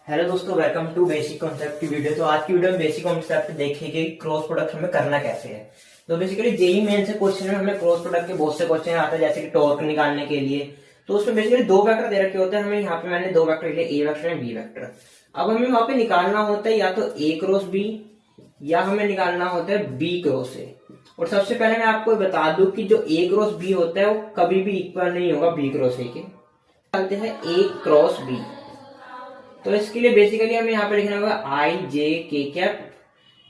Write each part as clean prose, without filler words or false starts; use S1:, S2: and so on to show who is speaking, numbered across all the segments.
S1: Hello दोस्तों, welcome to basic concept की video. तो आज की वीडियो में बेसिक कॉन्सेप्ट देखेंगे क्रॉस प्रोडक्ट हमें करना कैसे है। तो बेसिकली जेई मेन से क्वेश्चन में हमें क्रॉस प्रोडक्ट के बहुत से क्वेश्चन आते हैं, जैसे कि टॉर्क निकालने के लिए। तो उसमें बेसिकली दो वेक्टर दे रखे होते हैं हमें। यहाँ पे मैंने दो वेक्टर लिए, ए वेक्टर एंड बी वेक्टर। अब हमें वहां पे निकालना होता है या तो ए क्रॉस बी या हमें निकालना होता है बी क्रॉस ए। और सबसे पहले मैं आपको बता दूं कि जो ए क्रॉस बी होता है वो कभी भी इक्वल नहीं होगा बी क्रॉस ए के। निकालते हैं ए क्रॉस बी। तो इसके लिए बेसिकली हमें यहाँ पे लिखना होगा आई जे के कैप।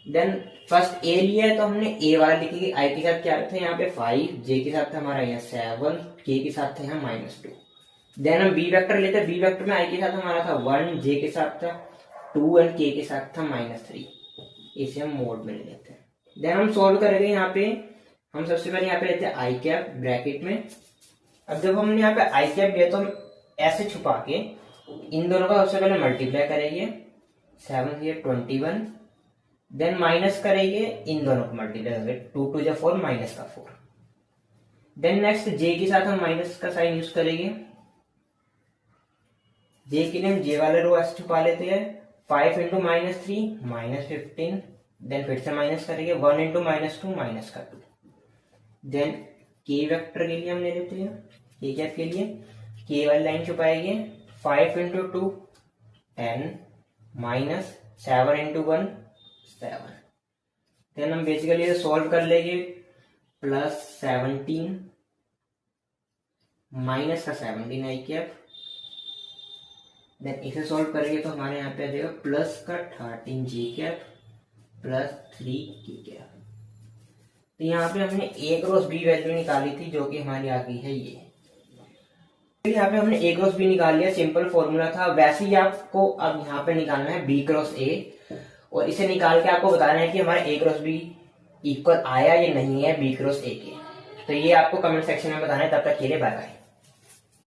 S1: देन फर्स्ट ए लिया है तो हमने ए वाला लिखेंगे। आई के साथ क्या था यहाँ पे 5, जे के साथ था हमारा यहाँ 7, के के साथ था यहाँ -2। देन हम बी वेक्टर लेते हैं। बी वेक्टर में आई के साथ हमारा था 1, जे के साथ था 2 एंड के साथ था -3। इसे हम मोड में ले लेते हैं। देन हम सोल्व करेंगे। यहाँ पे हम सबसे पहले यहाँ पे लेते हैं आई कैप ब्रैकेट में। अब जब हमने यहाँ पे आई कैप लिया तो हम ऐसे छुपा के इन दोनों का सबसे पहले मल्टीप्लाई करेंगे। 7 से 21। देन माइनस करेंगे, इन दोनों को मल्टीप्लाई करेंगे। 2 2 जा 4 माइनस का 4। देन नेक्स्ट जे के साथ हम माइनस का साइन यूज करेंगे। जे के लिए हम जे वाले रो ऐसे छुपा लेते हैं। 5 इंटू -3 -15। देन फिर से माइनस करेंगे। 1 इंटू -2 माइनस का 2। देन के वेक्टर के लिए हम ले लेते हैं। के कैप के लिए के वाली लाइन छुपाएंगे। 5 into 2 10 -7 into 1 7। देन हम बेसिकली सॉल्व कर लेंगे। +17 माइनस का 17 आई कैप। देन इसे सॉल्व करेंगे तो हमारे यहाँ पे आ जाएगा प्लस का 13 जी कैप +3 की कैप। तो यहाँ पे हमने ए क्रॉस बी वैल्यू निकाली थी, जो कि हमारी आ गई है ये। यहाँ पे हमने ए क्रॉस बी निकाल लिया, सिंपल फॉर्मूला था। वैसे ही आपको अब यहाँ पे निकालना है बी क्रॉस ए, और इसे निकाल के आपको बताना है कि हमारा ए क्रॉस बी इक्वल आया या नहीं है बी क्रॉस ए के। तो ये आपको कमेंट सेक्शन में बताना है। तब तक के लिए बाय बाय।